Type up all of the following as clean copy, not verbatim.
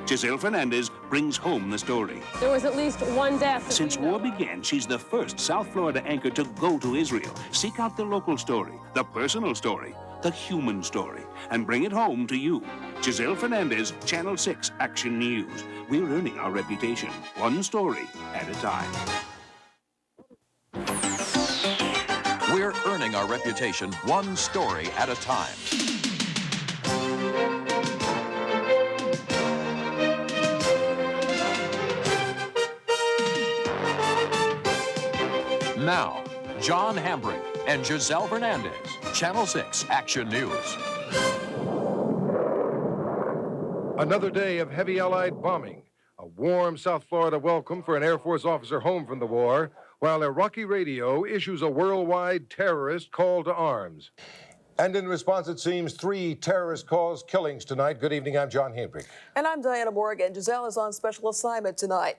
Giselle Fernandez brings home the story. There was at least one death. Since war began, she's the first South Florida anchor to go to Israel, seek out the local story, the personal story, the human story, and bring it home to you. Giselle Fernandez, Channel 6 Action News. We're earning our reputation, one story at a time. We're earning our reputation, one story at a time. Now, John Hambrick and Giselle Fernandez, Channel 6 Action News. Another day of heavy Allied bombing. A warm South Florida welcome for an Air Force officer home from the war, while Iraqi radio issues a worldwide terrorist call to arms. And in response, it seems 3 terrorist-caused killings tonight. Good evening, I'm John Hambrick. And I'm Diana Morgan. Giselle is on special assignment tonight.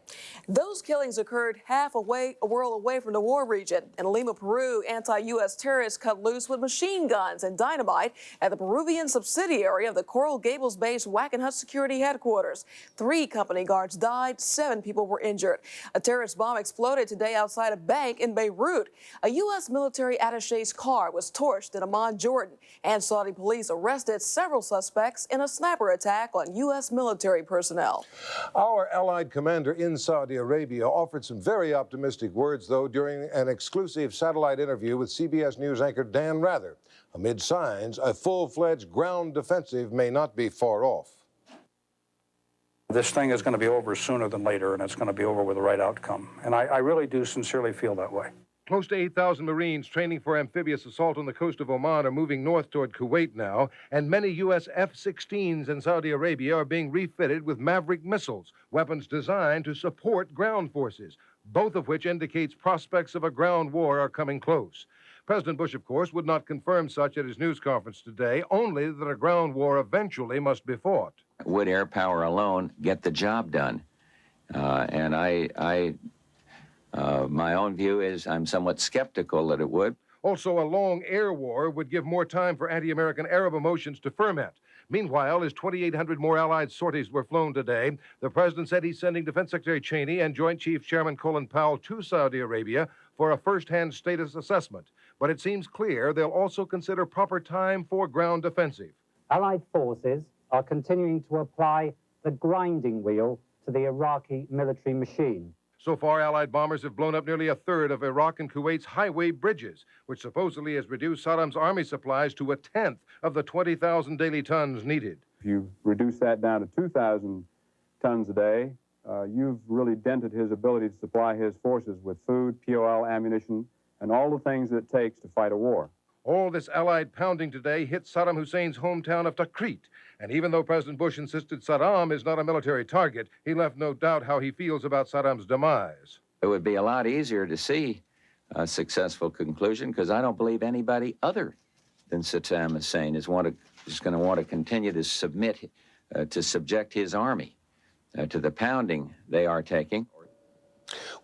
Those killings occurred a world away from the war region. In Lima, Peru, anti-U.S. terrorists cut loose with machine guns and dynamite at the Peruvian subsidiary of the Coral Gables-based Wackenhut security headquarters. 3 company guards died, 7 people were injured. A terrorist bomb exploded today outside a bank in Beirut. A U.S. military attaché's car was torched in Amman, Jordan. And Saudi police arrested several suspects in a sniper attack on U.S. military personnel. Our allied commander in Saudi Arabia offered some very optimistic words, though, during an exclusive satellite interview with CBS News anchor Dan Rather. Amid signs, a full-fledged ground defensive may not be far off. This thing is going to be over sooner than later, and it's going to be over with the right outcome. And I really do sincerely feel that way. Close to 8,000 Marines training for amphibious assault on the coast of Oman are moving north toward Kuwait now, and many U.S. F-16s in Saudi Arabia are being refitted with Maverick missiles, weapons designed to support ground forces, both of which indicates prospects of a ground war are coming close. President Bush, of course, would not confirm such at his news conference today, only that a ground war eventually must be fought. Would air power alone get the job done? My own view is I'm somewhat skeptical that it would. Also, a long air war would give more time for anti-American Arab emotions to ferment. Meanwhile, as 2,800 more Allied sorties were flown today, the president said he's sending Defense Secretary Cheney and Joint Chiefs Chairman Colin Powell to Saudi Arabia for a first-hand status assessment. But it seems clear they'll also consider proper time for ground offensive. Allied forces are continuing to apply the grinding wheel to the Iraqi military machine. So far, Allied bombers have blown up nearly a third of Iraq and Kuwait's highway bridges, which supposedly has reduced Saddam's army supplies to a tenth of the 20,000 daily tons needed. If you reduce that down to 2,000 tons a day, you've really dented his ability to supply his forces with food, POL, ammunition, and all the things that it takes to fight a war. All this Allied pounding today hit Saddam Hussein's hometown of Tikrit. And even though President Bush insisted Saddam is not a military target, he left no doubt how he feels about Saddam's demise. It would be a lot easier to see a successful conclusion because I don't believe anybody other than Saddam Hussein is going to want to continue to subject his army to the pounding they are taking.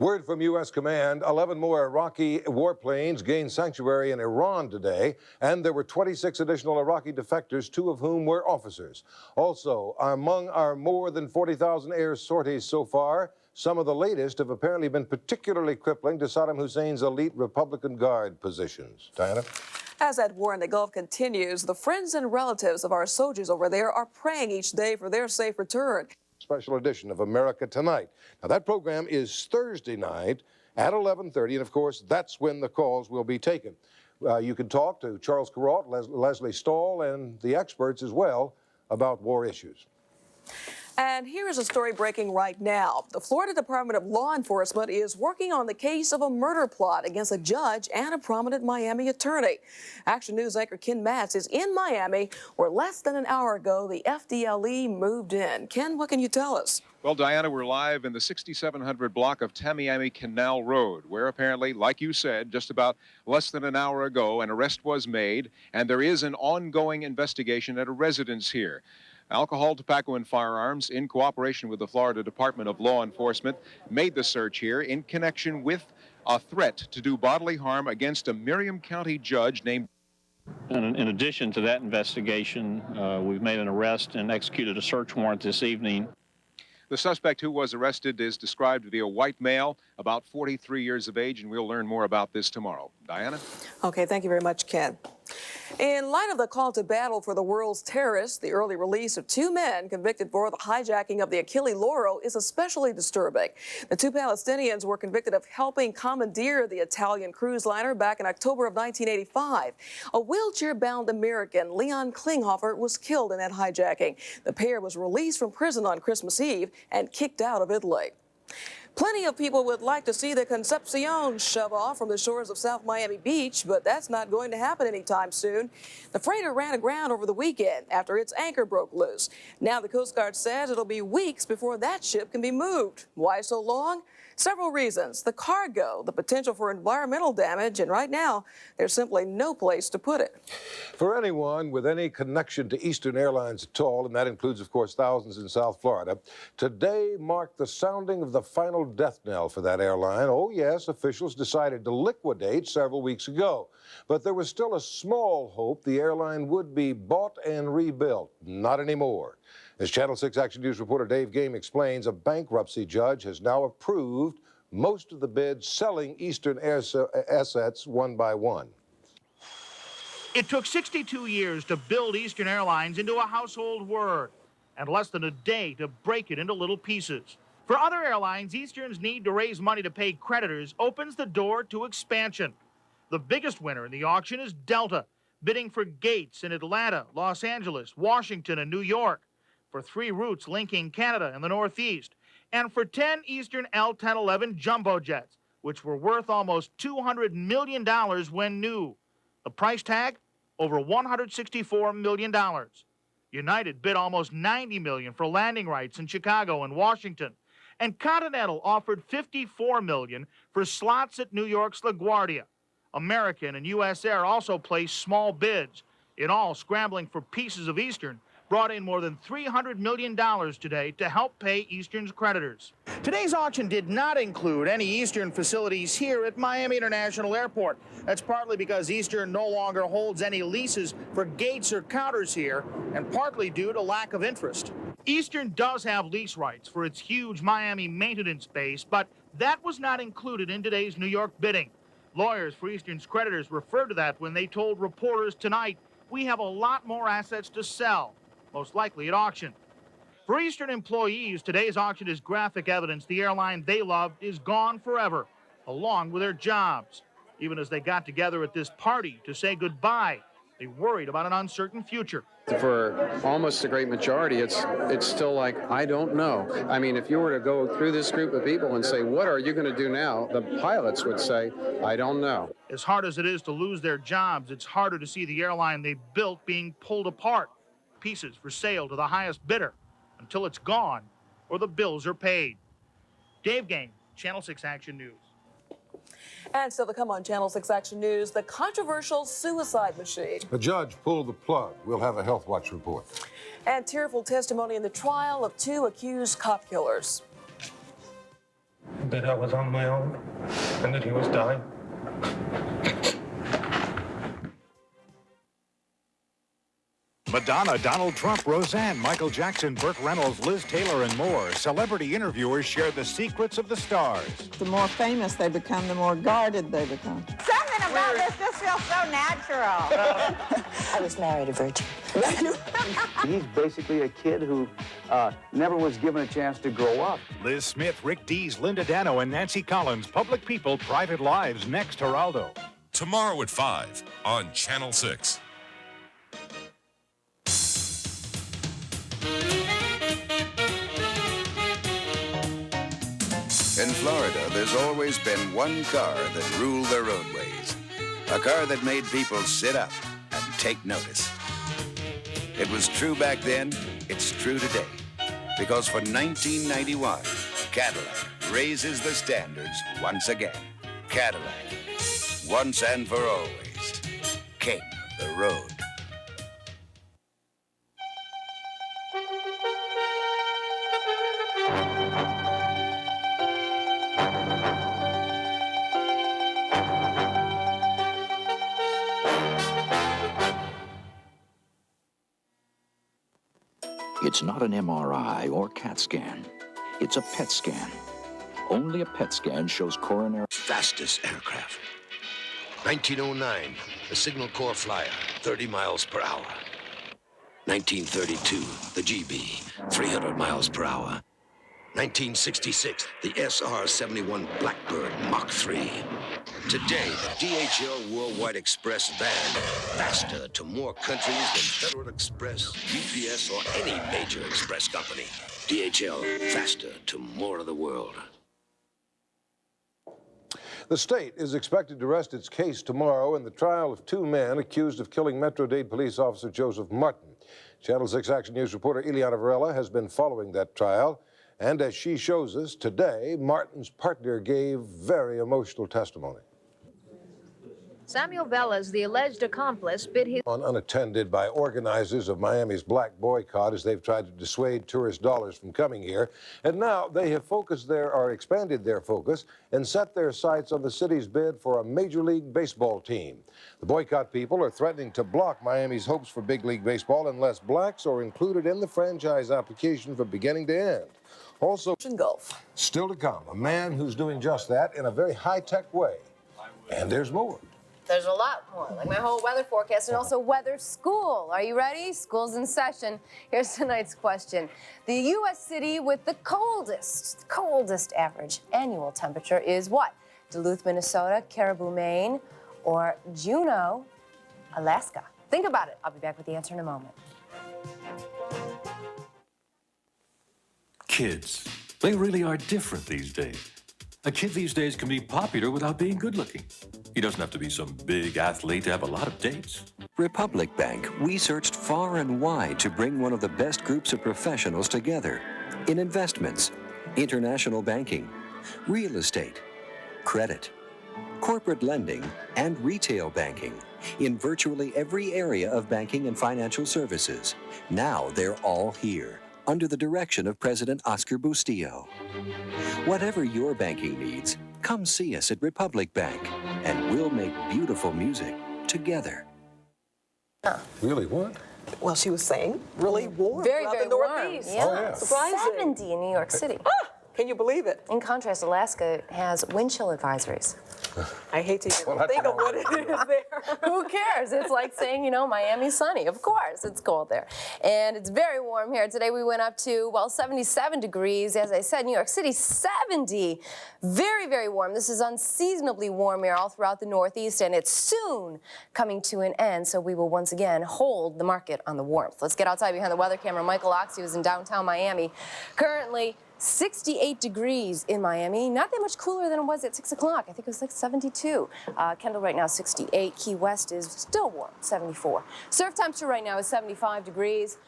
Word from U.S. Command, 11 more Iraqi warplanes gained sanctuary in Iran today, and there were 26 additional Iraqi defectors, 2 of whom were officers. Also, among our more than 40,000 air sorties so far, some of the latest have apparently been particularly crippling to Saddam Hussein's elite Republican Guard positions. Diana? As that war in the Gulf continues, the friends and relatives of our soldiers over there are praying each day for their safe return. Special edition of America Tonight. Now, that program is Thursday night at 11:30, and of course, that's when the calls will be taken. You can talk to Charles Carrault, Leslie Stahl, and the experts as well about war issues. And here is a story breaking right now. The Florida Department of Law Enforcement is working on the case of a murder plot against a judge and a prominent Miami attorney. Action News anchor Ken Matz is in Miami, where less than an hour ago, the FDLE moved in. Ken, what can you tell us? Well, Diana, we're live in the 6700 block of Tamiami Canal Road, where apparently, like you said, just about less than an hour ago, an arrest was made, and there is an ongoing investigation at a residence here. Alcohol, tobacco, and firearms, in cooperation with the Florida Department of Law Enforcement, made the search here in connection with a threat to do bodily harm against a Merriam County judge named. In addition to that investigation, we've made an arrest and executed a search warrant this evening. The suspect who was arrested is described to be a white male, about 43 years of age, and we'll learn more about this tomorrow. Diana? Okay, thank you very much, Ken. In light of the call to battle for the world's terrorists, the early release of two men convicted for the hijacking of the Achille Lauro is especially disturbing. The two Palestinians were convicted of helping commandeer the Italian cruise liner back in October of 1985. A wheelchair-bound American, Leon Klinghoffer, was killed in that hijacking. The pair was released from prison on Christmas Eve and kicked out of Italy. Plenty of people would like to see the Concepcion shove off from the shores of South Miami Beach, but that's not going to happen anytime soon. The freighter ran aground over the weekend after its anchor broke loose. Now the Coast Guard says it'll be weeks before that ship can be moved. Why so long? Several reasons. The cargo, the potential for environmental damage, and right now, there's simply no place to put it. For anyone with any connection to Eastern Airlines at all, and that includes, of course, thousands in South Florida, today marked the sounding of the final death knell for that airline. Oh, yes, officials decided to liquidate several weeks ago. But there was still a small hope the airline would be bought and rebuilt. Not anymore. As Channel 6 Action News reporter Dave Game explains, a bankruptcy judge has now approved most of the bids selling Eastern assets one by one. It took 62 years to build Eastern Airlines into a household word, and less than a day to break it into little pieces. For other airlines, Eastern's need to raise money to pay creditors opens the door to expansion. The biggest winner in the auction is Delta, bidding for gates in Atlanta, Los Angeles, Washington, and New York, for 3 routes linking Canada and the Northeast, and for 10 Eastern L-1011 jumbo jets, which were worth almost $200 million when new. The price tag, over $164 million. United bid almost $90 million for landing rights in Chicago and Washington, and Continental offered $54 million for slots at New York's LaGuardia. American and U.S. Air also placed small bids. In all, scrambling for pieces of Eastern brought in more than $300 million today to help pay Eastern's creditors. Today's auction did not include any Eastern facilities here at Miami International Airport. That's partly because Eastern no longer holds any leases for gates or counters here, and partly due to lack of interest. Eastern does have lease rights for its huge Miami maintenance base, but that was not included in today's New York bidding. Lawyers for Eastern's creditors referred to that when they told reporters tonight, "We have a lot more assets to sell, most likely at auction." For Eastern employees, today's auction is graphic evidence the airline they loved is gone forever, along with their jobs. Even as they got together at this party to say goodbye, they worried about an uncertain future. For almost a great majority, it's still like, I don't know. I mean, if you were to go through this group of people and say, what are you going to do now? The pilots would say, I don't know. As hard as it is to lose their jobs, it's harder to see the airline they built being pulled apart. Pieces for sale to the highest bidder until it's gone or the bills are paid. Dave Game, Channel 6 Action News. And still to come on Channel 6 Action News, the controversial suicide machine. A judge pulled the plug. We'll have a Health Watch report. And tearful testimony in the trial of 2 accused cop killers. That I was on my own and that he was dying. Madonna, Donald Trump, Roseanne, Michael Jackson, Burt Reynolds, Liz Taylor, and more. Celebrity interviewers share the secrets of the stars. The more famous they become, the more guarded they become. Something about this just feels so natural. I was married a virgin. He's basically a kid who never was given a chance to grow up. Liz Smith, Rick Dees, Linda Dano, and Nancy Collins. Public People, Private Lives. Next, Geraldo. Tomorrow at 5 on Channel 6. In Florida, there's always been one car that ruled the roadways. A car that made people sit up and take notice. It was true back then, it's true today. Because for 1991, Cadillac raises the standards once again. Cadillac, once and for always, king of the road. It's not an MRI or CAT scan. It's a PET scan. Only a PET scan shows coronary... Fastest aircraft. 1909, the Signal Corps Flyer, 30 miles per hour. 1932, the GB, 300 miles per hour. 1966, the SR-71 Blackbird Mach 3. Today, the DHL Worldwide Express van, faster to more countries than Federal Express, UPS, or any major express company. DHL, faster to more of the world. The state is expected to rest its case tomorrow in the trial of two men accused of killing Metro-Dade police officer Joseph Martin. Channel 6 Action News reporter Ileana Varela has been following that trial. And as she shows us, today, Martin's partner gave very emotional testimony. Samuel Velas, the alleged accomplice, bid his... Unattended by organizers of Miami's black boycott as they've tried to dissuade tourist dollars from coming here. And now they have expanded their focus and set their sights on the city's bid for a Major League Baseball team. The boycott people are threatening to block Miami's hopes for big league baseball unless blacks are included in the franchise application from beginning to end. Also, Gulf. Still to come, a man who's doing just that in a very high-tech way. And there's more. There's a lot more, like my whole weather forecast and also weather school. Are you ready? School's in session. Here's tonight's question. The U.S. city with the coldest average annual temperature is what? Duluth, Minnesota, Caribou, Maine, or Juneau, Alaska? Think about it. I'll be back with the answer in a moment. Kids, they really are different these days. A kid these days can be popular without being good looking. He doesn't have to be some big athlete to have a lot of dates. Republic Bank, we searched far and wide to bring one of the best groups of professionals together in investments, international banking, real estate, credit, corporate lending, and retail banking in virtually every area of banking and financial services. Now they're all here, under the direction of President Oscar Bustillo. Whatever your banking needs, come see us at Republic Bank, and we'll make beautiful music together. Really, what? Well, she was saying really warm. Very, throughout very the warm. Northeast. Yeah. Oh, yeah. Surprising. 70 in New York City. Can you believe it? In contrast, Alaska has wind chill advisories. I hate to even think of what it is there. Who cares? It's like saying, you know, Miami's sunny. Of course, it's cold there. And it's very warm here. Today we went up to, well, 77 degrees. As I said, New York City, 70. Very, very warm. This is unseasonably warm here all throughout the Northeast, and it's soon coming to an end. So we will once again hold the market on the warmth. Let's get outside behind the weather camera. Michael Oxy was in downtown Miami. Currently, 68 degrees in Miami, not that much cooler than it was at 6 o'clock. I think it was like 72. Kendall right now 68. Key West is still warm, 74. Surf temperature right now is 75 degrees.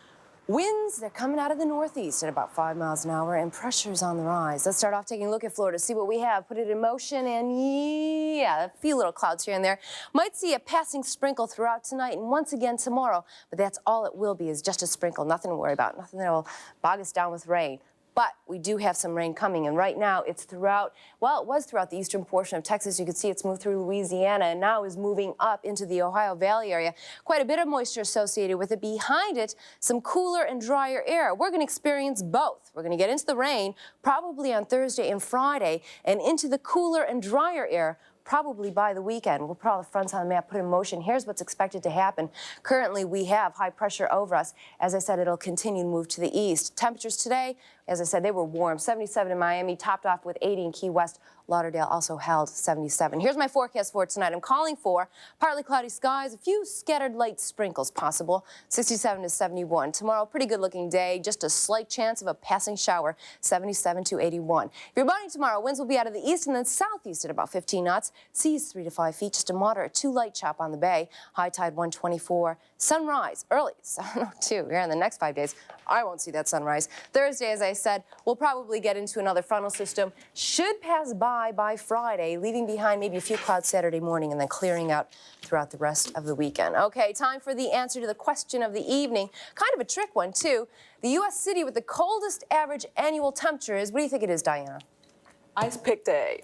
Winds, they're coming out of the northeast at about 5 miles an hour, and pressure's on the rise. Let's start off taking a look at Florida, see what we have, put it in motion, and yeah, a few little clouds here and there. Might see a passing sprinkle throughout tonight and once again tomorrow, but that's all it will be, is just a sprinkle, nothing to worry about, nothing that will bog us down with rain. But we do have some rain coming, and right now it's throughout, well, it was throughout the eastern portion of Texas. You can see it's moved through Louisiana and now is moving up into the Ohio Valley area. Quite a bit of moisture associated with it. Behind it, some cooler and drier air. We're going to experience both. We're going to get into the rain probably on Thursday and Friday, and into the cooler and drier air probably by the weekend. We'll put all the fronts on the map, put in motion. Here's what's expected to happen. Currently, we have high pressure over us. As I said, it'll continue to move to the east. Temperatures today, as I said, they were warm. 77 in Miami, topped off with 80 in Key West. Lauderdale also held 77. Here's my forecast for tonight. I'm calling for partly cloudy skies, a few scattered light sprinkles possible, 67 to 71. Tomorrow, pretty good looking day, just a slight chance of a passing shower, 77 to 81. If you're boating tomorrow, winds will be out of the east and then southeast at about 15 knots. Seas 3 to 5 feet, just a moderate 2 light chop on the bay. High tide 124. Sunrise early, 7:02. Here in the next 5 days, I won't see that sunrise. Thursday, as I said, we'll probably get into another frontal system. Should pass by Friday, leaving behind maybe a few clouds Saturday morning and then clearing out throughout the rest of the weekend. Okay, time for the answer to the question of the evening. Kind of a trick one, too. The U.S. city with the coldest average annual temperature is, what do you think it is, Diana? I picked A.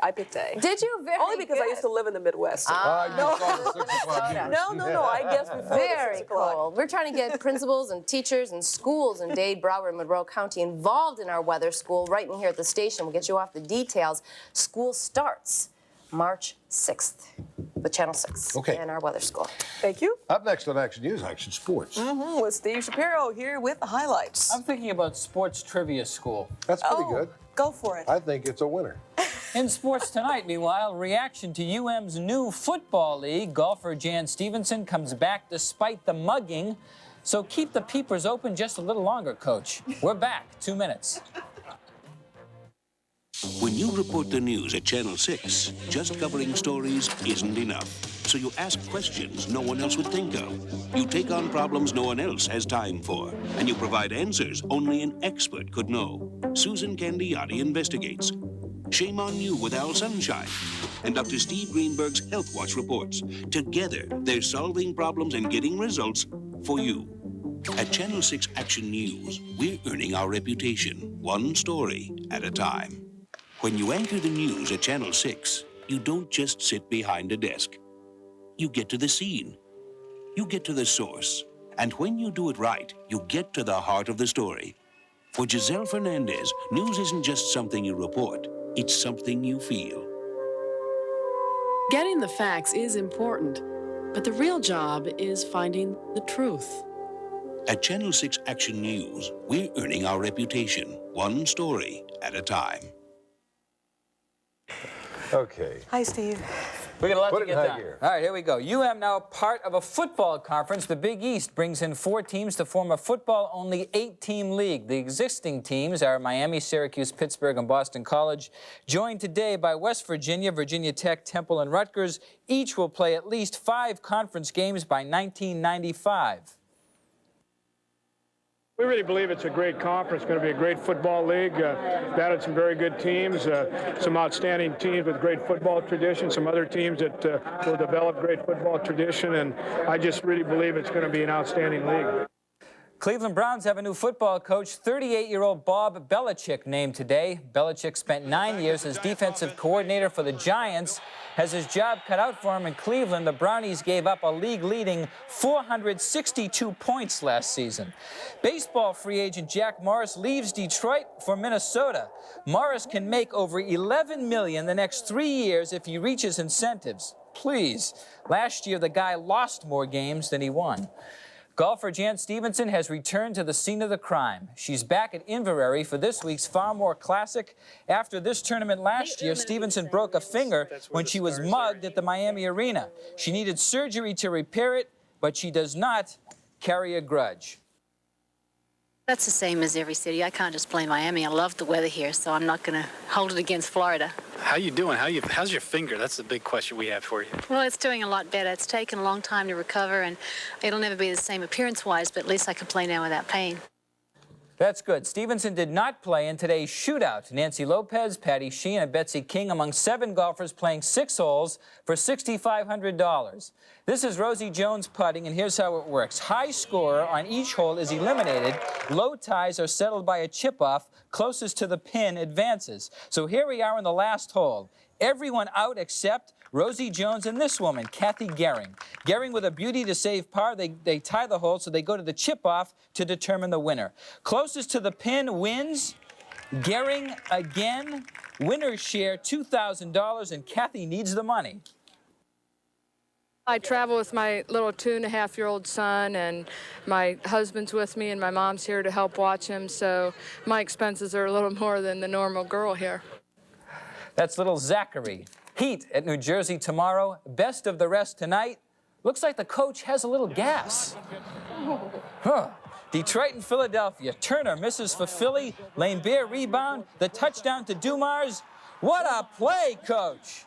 Did you? Very Only because I good. used to live in the Midwest. You saw the 6 o'clock news. No, I guess before Very 6 o'clock. cool. We're trying to get principals and teachers and schools in Dade, Broward, and Monroe County involved in our weather school right in here at the station. We'll get you off the details. School starts March 6th with Channel 6 in our weather school. Thank you. Up next on Action News, Action Sports. With Steve Shapiro here with the highlights. I'm thinking about sports trivia school. That's pretty good. Go for it. I think it's a winner. In sports tonight, meanwhile, reaction to UM's new football league. Golfer Jan Stevenson comes back despite the mugging. So keep the peepers open just a little longer, Coach. We're back. 2 minutes. When you report the news at Channel 6, just covering stories isn't enough. So you ask questions no one else would think of. You take on problems no one else has time for. And you provide answers only an expert could know. Susan Candiotti investigates. Shame on You with Al Sunshine. And Dr. Steve Greenberg's Health Watch reports. Together, they're solving problems and getting results for you. At Channel 6 Action News, we're earning our reputation, one story at a time. When you anchor the news at Channel 6, you don't just sit behind a desk. You get to the scene. You get to the source. And when you do it right, you get to the heart of the story. For Giselle Fernandez, news isn't just something you report, it's something you feel. Getting the facts is important, but the real job is finding the truth. At Channel 6 Action News, we're earning our reputation, one story at a time. Okay. Hi, Steve. We got a lot Put to it get in high done. gear. All right, here we go. UM now part of a football conference. The Big East brings in 4 teams to form a football-only 8-team league. The existing teams are Miami, Syracuse, Pittsburgh, and Boston College, joined today by West Virginia, Virginia Tech, Temple, and Rutgers. Each will play at least 5 conference games by 1995. We really believe it's a great conference, going to be a great football league. We've added some very good teams, some outstanding teams with great football tradition, some other teams that will develop great football tradition, and I just really believe it's going to be an outstanding league. Cleveland Browns have a new football coach, 38-year-old Bob Belichick, named today. Belichick spent 9 years as defensive coordinator for the Giants. Has his job cut out for him in Cleveland. The Brownies gave up a league-leading 462 points last season. Baseball free agent Jack Morris leaves Detroit for Minnesota. Morris can make over $11 million the next 3 years if he reaches incentives. Please. Last year, the guy lost more games than he won. Golfer Jan Stevenson has returned to the scene of the crime. She's back at Inverary for this week's Farmore Classic. After this tournament last year, Stevenson broke a finger when she was mugged at the Miami Arena. She needed surgery to repair it, but she does not carry a grudge. That's the same as every city. I can't just blame Miami. I love the weather here, so I'm not going to hold it against Florida. How you doing? How's your finger? That's the big question we have for you. Well, it's doing a lot better. It's taken a long time to recover, and it'll never be the same appearance-wise, but at least I can play now without pain. That's good. Stevenson did not play in today's shootout. Nancy Lopez, Patty Sheehan, and Betsy King among 7 golfers playing 6 holes for $6,500. This is Rosie Jones putting, and here's how it works. High scorer on each hole is eliminated. Low ties are settled by a chip-off. Closest to the pin advances. So here we are in the last hole. Everyone out except Rosie Jones and this woman, Kathy Gehring. Gehring with a beauty to save par. They tie the hole, so they go to the chip-off to determine the winner. Closest to the pin wins. Gehring again. Winners share $2,000, and Kathy needs the money. I travel with my little 2.5-year-old son, and my husband's with me, and my mom's here to help watch him, so my expenses are a little more than the normal girl here. That's little Zachary. Heat at New Jersey tomorrow. Best of the rest tonight. Looks like the coach has a little gas. Detroit and Philadelphia. Turner misses for Philly. Lane Bear rebound. The touchdown to Dumars. What a play, coach.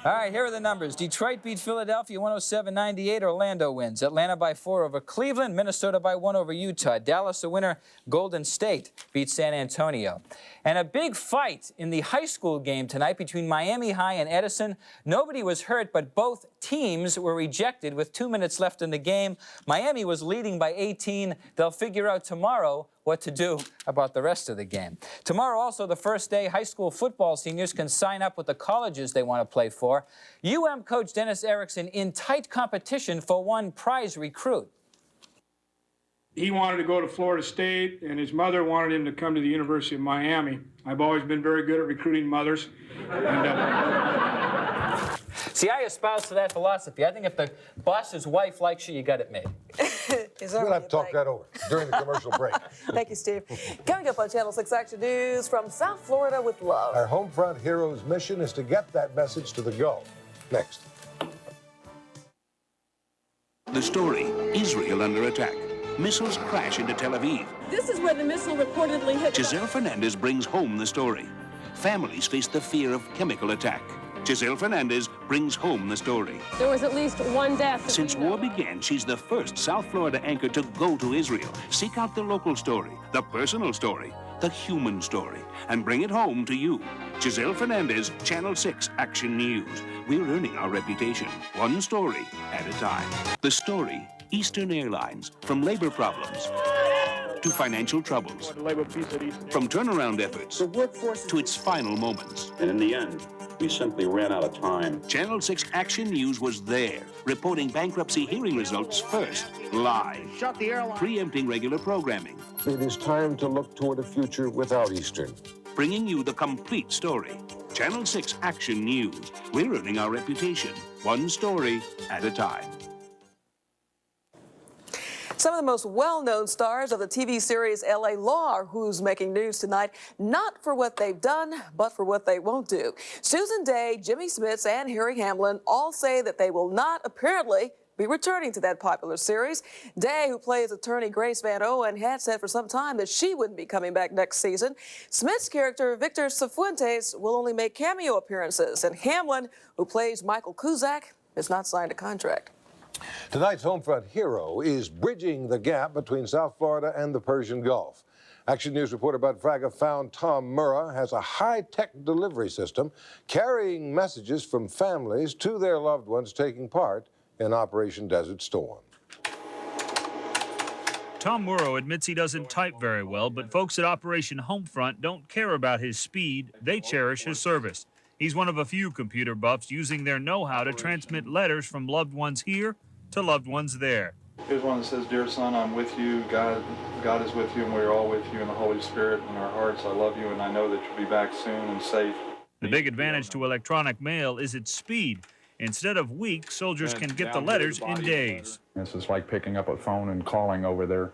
All right, here are the numbers. Detroit beat Philadelphia 107-98. Orlando wins. Atlanta by 4 over Cleveland. Minnesota by 1 over Utah. Dallas a winner. Golden State beat San Antonio. And a big fight in the high school game tonight between Miami High and Edison. Nobody was hurt, but both teams were ejected with 2 minutes left in the game. Miami was leading by 18. They'll figure out tomorrow what to do about the rest of the game. Tomorrow, also the first day, high school football seniors can sign up with the colleges they want to play for. UM coach Dennis Erickson in tight competition for one prize recruit. He wanted to go to Florida State, and his mother wanted him to come to the University of Miami. I've always been very good at recruiting mothers. See, I espouse to that philosophy. I think if the boss's wife likes you, you got it made. We'll have to talk that over during the commercial break. Thank you, Steve. Coming up on Channel 6 Action News, from South Florida with love. Our Homefront Heroes' mission is to get that message to the Gulf. Next. The story, Israel under attack. Missiles crash into Tel Aviv. This is where the missile reportedly hit. Giselle Fernandez brings home the story. Families face the fear of chemical attack. Giselle Fernandez brings home the story. There was at least one death. Since war began, she's the first South Florida anchor to go to Israel, seek out the local story, the personal story, the human story, and bring it home to you. Giselle Fernandez, Channel 6 Action News. We're earning our reputation, one story at a time. The story, Eastern Airlines, from labor problems to financial troubles, from turnaround efforts to its final moments. And in the end, we simply ran out of time. Channel 6 Action News was there, reporting bankruptcy hearing results first, live, Shut the airline. preempting regular programming, It is time to look toward a future without Eastern. bringing you the complete story. Channel 6 Action News. We're earning our reputation, one story at a time. Some of the most well-known stars of the TV series LA Law are who's making news tonight, not for what they've done, but for what they won't do. Susan Day, Jimmy Smits, and Harry Hamlin all say that they will not, apparently, be returning to that popular series. Day, who plays attorney Grace Van Owen, had said for some time that she wouldn't be coming back next season. Smith's character, Victor Cifuentes, will only make cameo appearances, and Hamlin, who plays Michael Cusack, has not signed a contract. Tonight's Homefront hero is bridging the gap between South Florida and the Persian Gulf. Action News reporter Bud Fraga found Tom Murrah has a high-tech delivery system carrying messages from families to their loved ones taking part in Operation Desert Storm. Tom Murrow admits he doesn't type very well, but folks at Operation Homefront don't care about his speed. They cherish his service. He's one of a few computer buffs using their know-how to transmit letters from loved ones here to loved ones there. Here's one that says, "Dear son, I'm with you. God is with you, and we're all with you in the Holy Spirit in our hearts. I love you, and I know that you'll be back soon and safe." The big advantage to electronic mail is its speed. Instead of weeks, soldiers can get the letters in days. This is like picking up a phone and calling over there.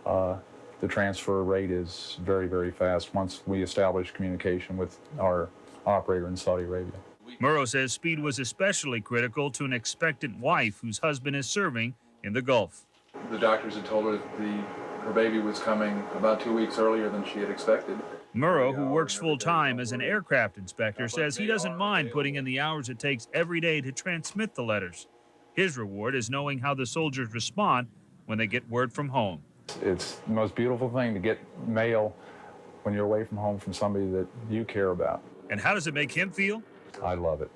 The transfer rate is very, very fast once we establish communication with our operator in Saudi Arabia. Murrow says speed was especially critical to an expectant wife whose husband is serving in the Gulf. The doctors had told her that her baby was coming about 2 weeks earlier than she had expected. Murrow, who works full-time as an aircraft inspector, says he doesn't mind putting in the hours it takes every day to transmit the letters. His reward is knowing how the soldiers respond when they get word from home. It's the most beautiful thing to get mail when you're away from home from somebody that you care about. And how does it make him feel? I love it.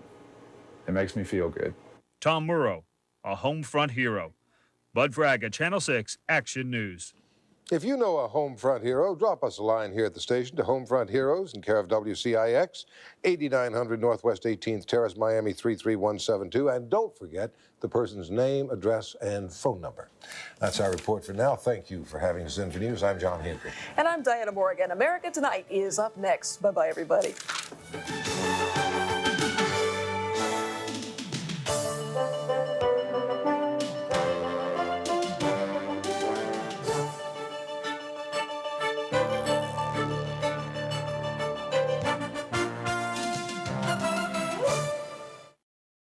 It makes me feel good. Tom Murrow, a Homefront hero. Bud Fraga, Channel 6 Action News. If you know a Homefront hero, drop us a line here at the station to Homefront Heroes in care of WCIX, 8900 Northwest 18th Terrace, Miami 33172. And don't forget the person's name, address, and phone number. That's our report for now. Thank you for having us in for news. I'm John Hinckley. And I'm Diana Morgan. America Tonight is up next. Bye-bye, everybody.